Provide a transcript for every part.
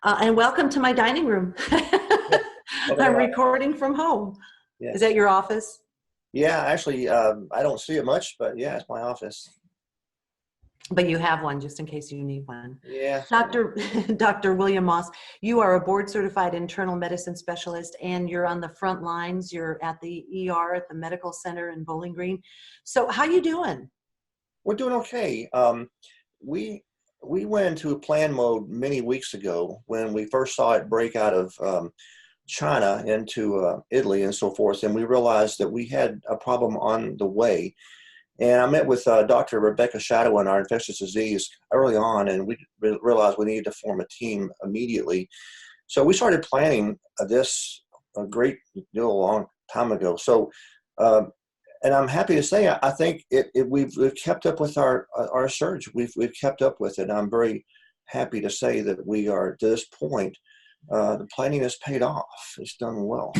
And welcome to my dining room. Yeah. Welcome to I'm my recording from home. Is that yes. your office? Yeah, actually, I don't see it much, but yeah, it's my office. But you have one just in case you need one. Yeah, yeah. Dr. Dr. William Moss, you are a board certified internal medicine specialist and you're on the front lines. You're at the ER at the medical center in Bowling Green. So how you doing? We're doing okay. We we went into plan mode many weeks ago when we first saw it break out of China into Italy and so forth, and we realized that we had a problem on the way. And I met with Dr. Rebecca Shadow in our infectious disease early on, and we realized we needed to form a team immediately. So we started planning this a great deal a long time ago. So, uh, and I'm happy to say I think we've kept up with our surge. We've kept up with it. I'm very happy to say that we are to this point. The planning has paid off. It's done well.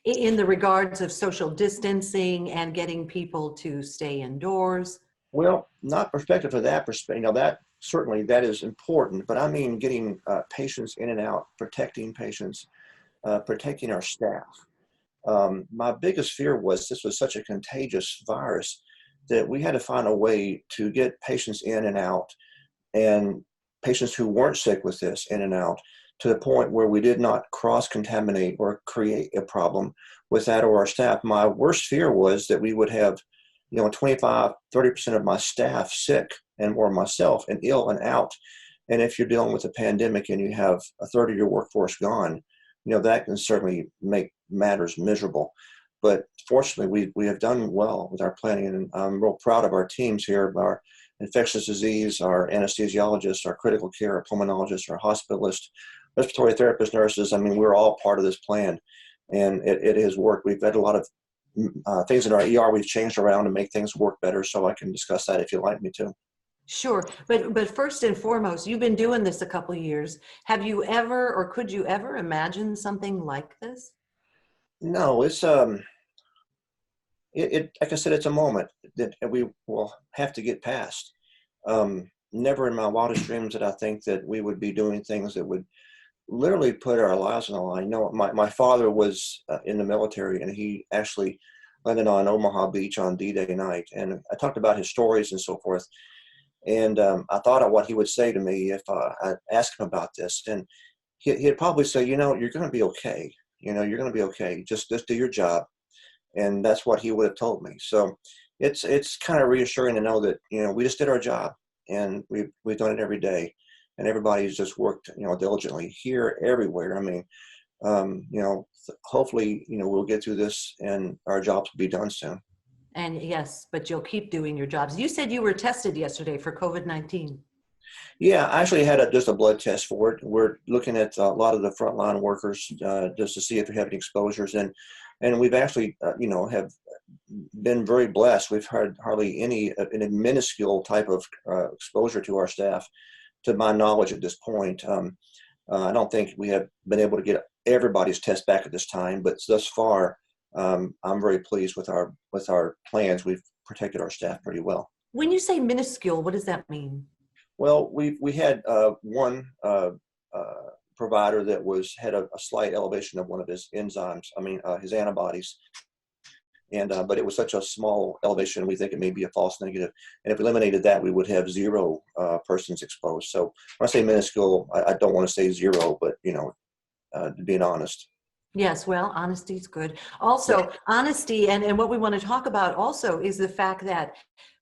In the regards of social distancing and getting people to stay indoors. Well, not perspective for that perspective. That certainly that is important, but I mean getting patients in and out, protecting patients, protecting our staff. My biggest fear was this was such a contagious virus that we had to find a way to get patients in and out, and patients who weren't sick with this in and out, to the point where we did not cross-contaminate or create a problem with that or our staff. My worst fear was that we would have 25, 30% of my staff sick and or myself and ill and out. And if you're dealing with a pandemic and you have a third of your workforce gone, that can certainly make matters miserable. But fortunately, we have done well with our planning, and I'm real proud of our teams here, our infectious disease, our anesthesiologists, our critical care, our pulmonologists, our hospitalists, respiratory therapists, nurses. I mean, we're all part of this plan, and it has worked. We've had a lot of things in our ER we've changed around to make things work better, so I can discuss that if you'd like me to. Sure, but first and foremost, you've been doing this a couple of years. Have you ever, or could you ever imagine something like this? No, it like I said, it's a moment that we will have to get past. Never in my wildest dreams did I think that we would be doing things that would literally put our lives on the line. My father was in the military, and he actually landed on Omaha Beach on D-Day night, and I talked about his stories and so forth. And I thought of what he would say to me if I asked him about this. And he'd probably say, you're going to be okay. You're going to be okay. Just do your job. And that's what he would have told me. So it's kind of reassuring to know that, we just did our job, and we've done it every day. And everybody's just worked, diligently here, everywhere. I mean, hopefully, we'll get through this and our jobs will be done soon. And yes, but you'll keep doing your jobs. You said you were tested yesterday for COVID-19. Yeah, I actually had just a blood test for it. We're looking at a lot of the frontline workers just to see if they're having exposures, and we've actually, have been very blessed. We've had hardly any minuscule type of exposure to our staff, to my knowledge at this point. I don't think we have been able to get everybody's test back at this time, but thus far, I'm very pleased with our plans. We've protected our staff pretty well. When you say minuscule, what does that mean? Well, we had one provider that had a slight elevation of one of his enzymes. I mean, his antibodies, and but it was such a small elevation, we think it may be a false negative. And if we eliminated that, we would have zero persons exposed. So when I say minuscule, I don't want to say zero, but being honest. Yes, well, honesty is good. Yeah. Also, honesty, and what we want to talk about also is the fact that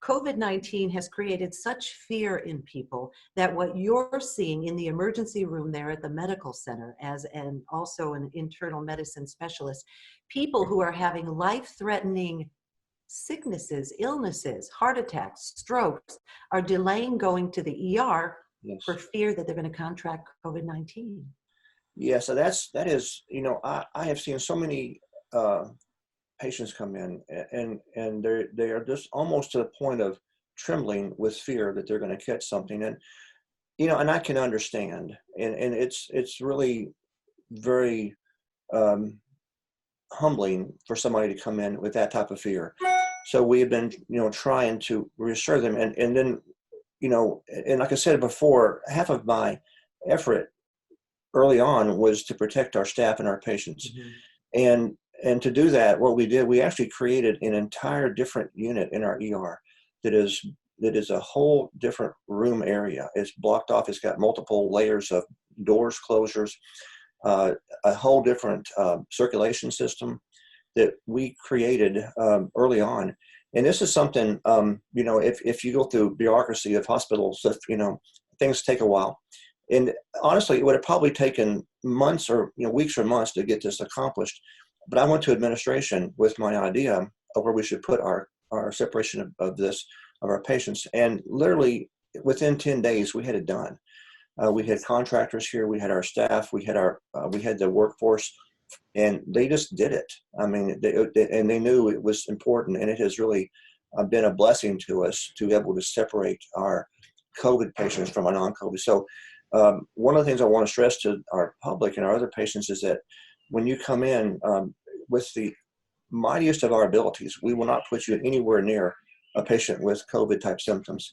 COVID-19 has created such fear in people that what you're seeing in the emergency room there at the medical center and also an internal medicine specialist, people who are having life-threatening sicknesses, illnesses, heart attacks, strokes, are delaying going to the ER for Yes. fear that they're going to contract COVID-19. Yeah. So that is, I have seen so many patients come in, and they are just almost to the point of trembling with fear that they're going to catch something. And and I can understand, and it's really very um, humbling for somebody to come in with that type of fear. So we have been trying to reassure them, and then and like I said before, half of my effort early on was to protect our staff and our patients. Mhm. And and to do that, what we did, we actually created an entire different unit in our ER that is a whole different room area. It's blocked off. It's got multiple layers of doors, closures, a whole different circulation system that we created early on. And this is something, if you go through bureaucracy of hospitals, if, things take a while. And honestly, it would have probably taken months or weeks or months to get this accomplished. But I went to administration with my idea of where we should put our separation of our patients. And literally within 10 days, we had it done. We had contractors here, we had our staff, we had the workforce, and they just did it. I mean, and they knew it was important, and it has really been a blessing to us to be able to separate our COVID patients from our non-COVID. So one of the things I want to stress to our public and our other patients is that when you come in with the mightiest of our abilities, we will not put you anywhere near a patient with COVID type symptoms.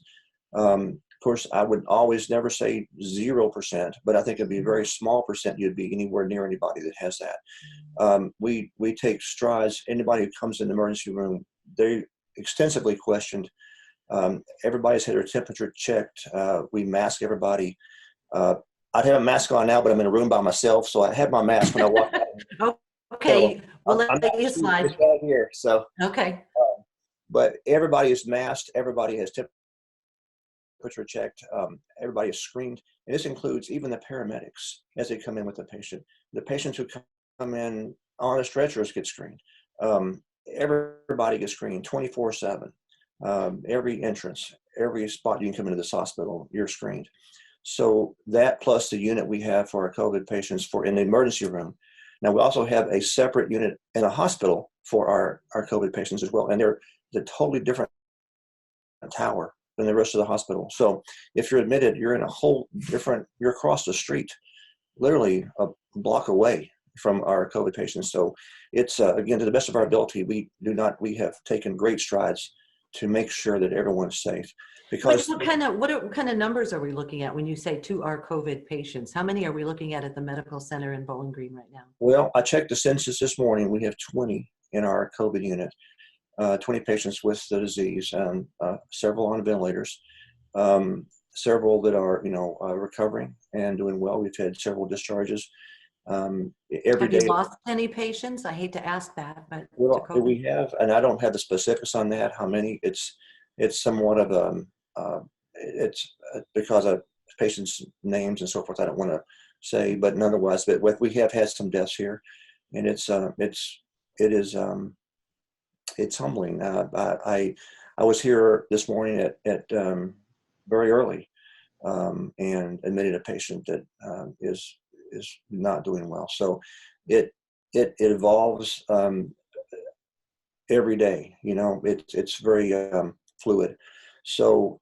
Of course, I would always never say 0%, but I think it'd be a very small percent you'd be anywhere near anybody that has that. We take strides. Anybody who comes in the emergency room, they extensively questioned. Everybody's had their temperature checked. We mask everybody. I'd have a mask on now, but I'm in a room by myself, so I had my mask when I walked out. Okay, So we'll I'm let you slide. it's right here. So, Okay. but everybody is masked. Everybody has temperature checked. Everybody is screened, and this includes even the paramedics as they come in with the patient. The patients who come in on a stretchers get screened. Everybody gets screened 24/7. Every entrance, every spot you can come into this hospital, you're screened. So that plus the unit we have for our COVID patients in the emergency room. Now we also have a separate unit in a hospital for our COVID patients as well, and they're totally different tower than the rest of the hospital. So if you're admitted, you're in a whole different, you're across the street, literally a block away from our COVID patients. So it's, again, to the best of our ability, we have taken great strides to make sure that everyone's safe. Because What kind of numbers are we looking at when you say to our COVID patients? How many are we looking at the medical center in Bowling Green right now? well, I checked the census this morning. We have 20 in our COVID unit. 20 patients with the disease, several on ventilators, several that are, recovering and doing well. We've had several discharges every Have you day. lost any patients? I hate to ask that, but to Well, COVID? we have, and I don't have the specifics on that, how many. It's somewhat of it's because of patients' names and so forth. I don't want to say, but nonetheless, but we have had some deaths here, and it is. It's humbling. I was here this morning at very early and admitted a patient that is not doing well. So it evolves every day. It's very fluid. So,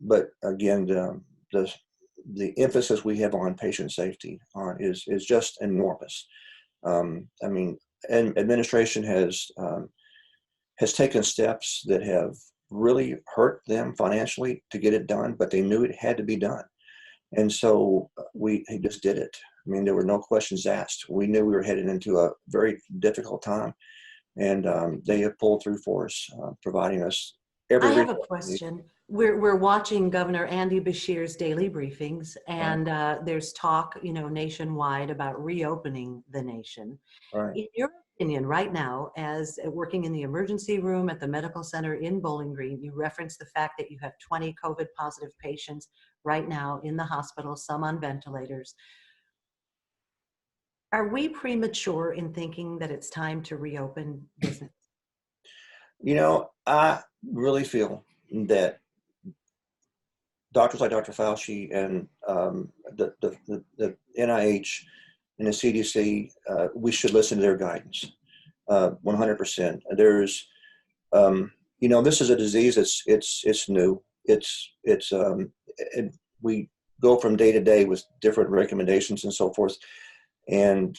but again, the emphasis we have on patient safety is just enormous. I mean, and administration has taken steps that have really hurt them financially to get it done, but they knew it had to be done. And so he just did it. I mean, there were no questions asked. We knew we were headed into a very difficult time, and they have pulled through for us, providing us every I have a resource we need. question. We're watching Governor Andy Bashir's daily briefings, Right, and there's talk, nationwide about reopening the nation. right. In your opinion, right now, as working in the emergency room at the medical center in Bowling Green, you referenced the fact that you have 20 COVID positive patients right now in the hospital, some on ventilators. Are we premature in thinking that it's time to reopen business? I really feel that doctors like Dr. Fauci and the NIH and the CDC, we should listen to their guidance 100%. There's, this is a disease it's new. We go from day to day with different recommendations and so forth. And,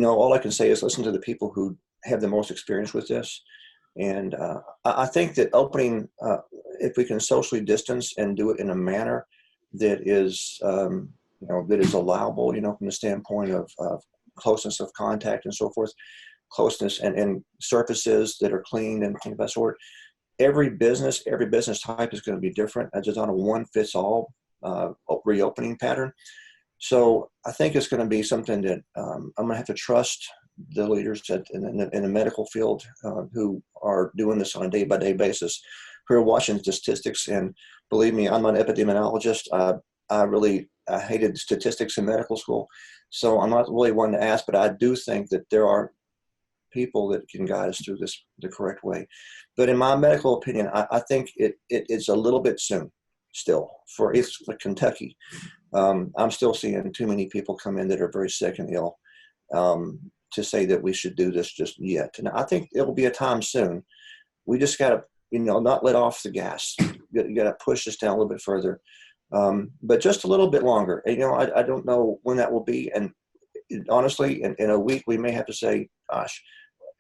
all I can say is listen to the people who have the most experience with this. And I think that opening, if we can socially distance and do it in a manner that is that is allowable, from the standpoint of closeness of contact and so forth, closeness and surfaces that are clean and things of that sort. Every business type is going to be different. It's just not a one fits all reopening pattern. So I think it's going to be something that I'm going to have to trust the leaders in the medical field who are doing this on a day-by-day basis, who are watching statistics. And believe me, I'm an epidemiologist. I hated statistics in medical school, so I'm not really one to ask, but I do think that there are people that can guide us through this the correct way. But in my medical opinion, I think it's a little bit soon still for Kentucky. I'm still seeing too many people come in that are very sick and ill to say that we should do this just yet. And I think it will be a time soon. We just got to, not let off the gas. You got to push this down a little bit further, but just a little bit longer. And, I don't know when that will be. And honestly, in a week, we may have to say, gosh,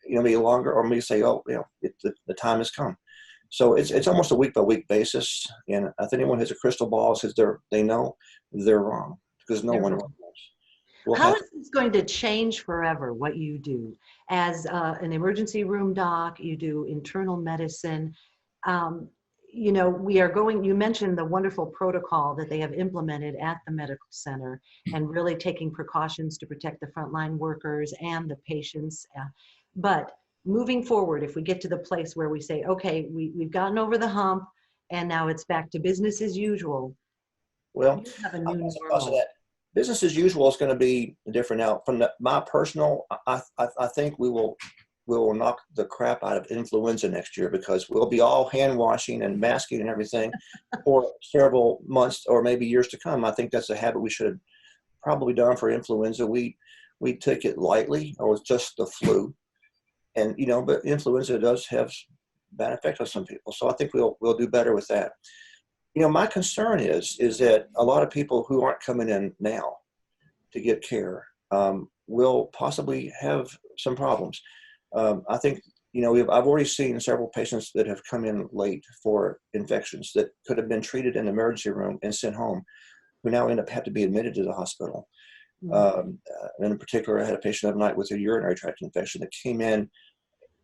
maybe longer, or maybe say, oh, the time has come. So it's almost a week by week basis. And if anyone has a crystal ball, says they know, they're wrong, because no one knows. How is this going to change forever what you do as an emergency room doc? You do internal medicine. You mentioned the wonderful protocol that they have implemented at the medical center and really taking precautions to protect the frontline workers and the patients. But moving forward, if we get to the place where we say, okay, we've gotten over the hump and now it's back to business as usual. Well, you have a new normal. Business as usual is going to be different now. From my personal, I think we will knock the crap out of influenza next year, because we'll be all hand washing and masking and everything for several months or maybe years to come. I think that's a habit we should have probably done for influenza. We took it lightly, or it was just the flu, and but influenza does have bad effects on some people. So I think we'll do better with that. My concern is that a lot of people who aren't coming in now to get care will possibly have some problems. I think, I've already seen several patients that have come in late for infections that could have been treated in the emergency room and sent home, who now end up having to be admitted to the hospital. And in particular, I had a patient overnight with a urinary tract infection that came in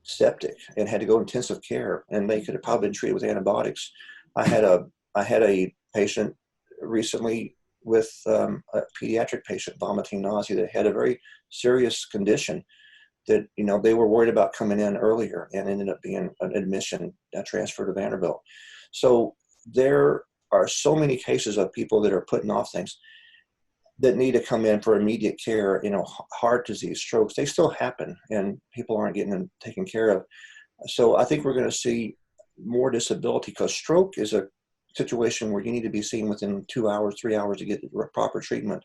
septic and had to go intensive care, and they could have probably been treated with antibiotics. I had a patient recently with a pediatric patient vomiting nausea that had a very serious condition that, they were worried about coming in earlier, and ended up being an admission, a transfer to Vanderbilt. So there are so many cases of people that are putting off things that need to come in for immediate care. Heart disease, strokes, they still happen, and people aren't getting them taken care of. So I think we're going to see more disability, because stroke is a situation where you need to be seen within 2 hours, 3 hours to get proper treatment.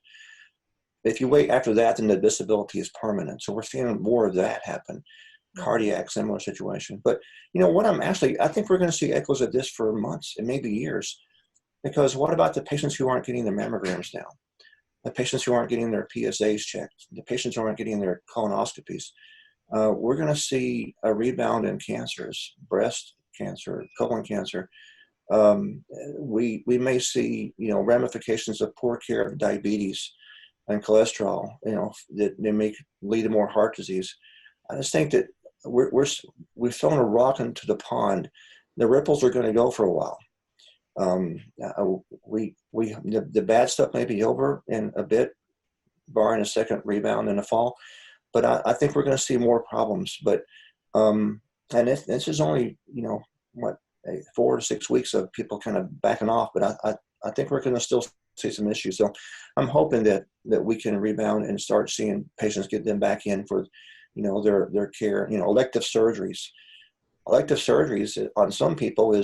If you wait after that, then the disability is permanent. So we're seeing more of that happen. Cardiac, similar situation. But I think we're going to see echoes of this for months and maybe years, because what about the patients who aren't getting their mammograms now? The patients who aren't getting their PSAs checked, the patients who aren't getting their colonoscopies? We're going to see a rebound in cancers, breast cancer, colon cancer. We may see, ramifications of poor care of diabetes and cholesterol, that they may lead to more heart disease. I just think that we've thrown a rock into the pond. The ripples are going to go for a while. The bad stuff may be over in a bit, barring a second rebound in the fall, but I think we're going to see more problems. But and this is only 4 to 6 weeks of people kind of backing off, but I think we're going to still see some issues. So I'm hoping that we can rebound and start seeing patients, get them back in for their care. Elective surgeries on some people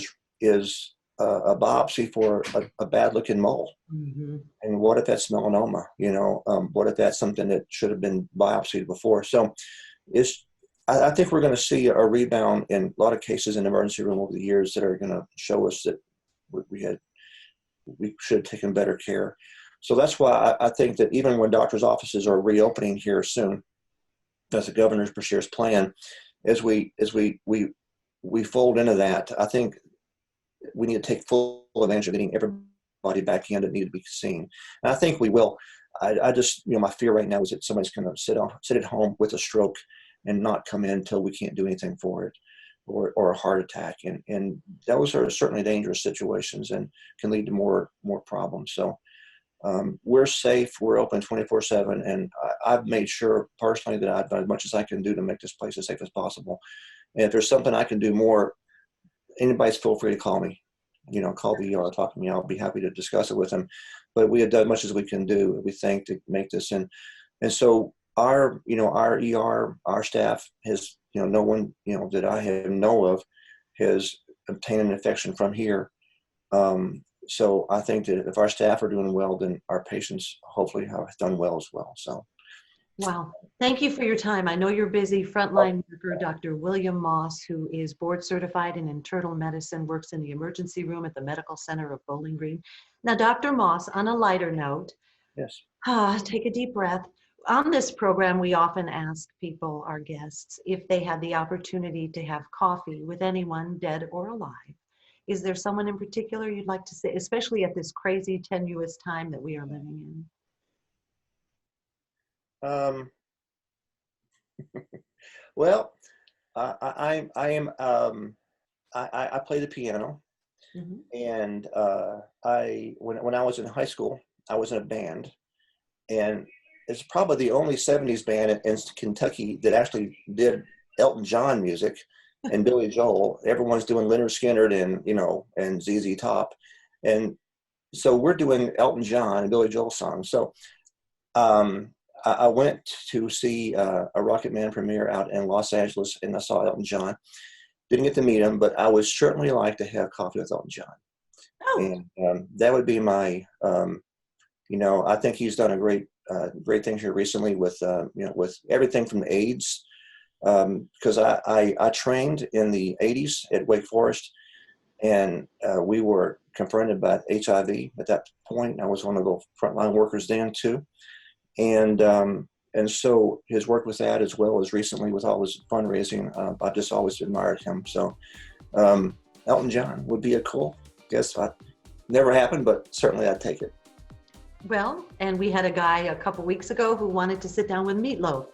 is a biopsy for a bad looking mole. Mm-hmm. And what if that's melanoma? What if that's something that should have been biopsied before? So I think we're going to see a rebound in a lot of cases in the emergency room over the years that are going to show us that we should have taken better care. So that's why I think that even when doctors' offices are reopening here soon, as the governor's procedures plan, as we fold into that, I think we need to take full advantage of getting everybody everybody back in that need to be seen. And I think we will. I just, my fear right now is that somebody's going to sit at home with a stroke and not come in until we can't do anything for it, or a heart attack. And those are certainly dangerous situations and can lead to more problems. So we're safe. We're open 24/7. And I've made sure personally that I've done as much as I can do to make this place as safe as possible. And if there's something I can do more, anybody's feel free to call me. Call the ER, talk to me. I'll be happy to discuss it with them. But we have done as much as we can do, we think, to make this. And so our ER, our staff has, no one, that I know of has obtained an infection from here. So I think that if our staff are doing well, then our patients hopefully have done well as well. So. Wow. Thank you for your time. I know you're busy. Frontline worker, Dr. William Moss, who is board certified in internal medicine, works in the emergency room at the Medical Center of Bowling Green. Now, Dr. Moss, on a lighter note, Yes. Take a deep breath. On this program, we often ask people, our guests, if they had the opportunity to have coffee with anyone, dead or alive. Is there someone in particular you'd like to say, especially at this crazy, tenuous time that we are living in? Well, I play the piano, Mm-hmm. and when I was in high school, I was in a band, and it's probably the only '70s band in Kentucky that actually did Elton John music and Billy Joel. Everyone's doing Leonard Skinner and ZZ Top, and so we're doing Elton John and Billy Joel songs. So. I went to see a Rocket Man premiere out in Los Angeles, and I saw Elton John. Didn't get to meet him, but I would certainly like to have coffee with Elton John. Oh. And that would be my, I think he's done a great thing here recently with everything from AIDS. Because I trained in the 80s at Wake Forest, and we were confronted by HIV at that point. I was one of the frontline workers then too. And so his work with that, as well as recently with all his fundraising, I just always admired him. So Elton John would be a cool guess. Never happened, but certainly I'd take it. Well, and we had a guy a couple weeks ago who wanted to sit down with Meatloaf.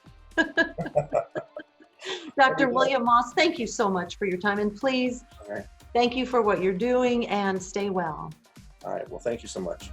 Dr. William Moss, thank you so much for your time. And please, All right. thank you for what you're doing, and stay well. All right. Well, thank you so much.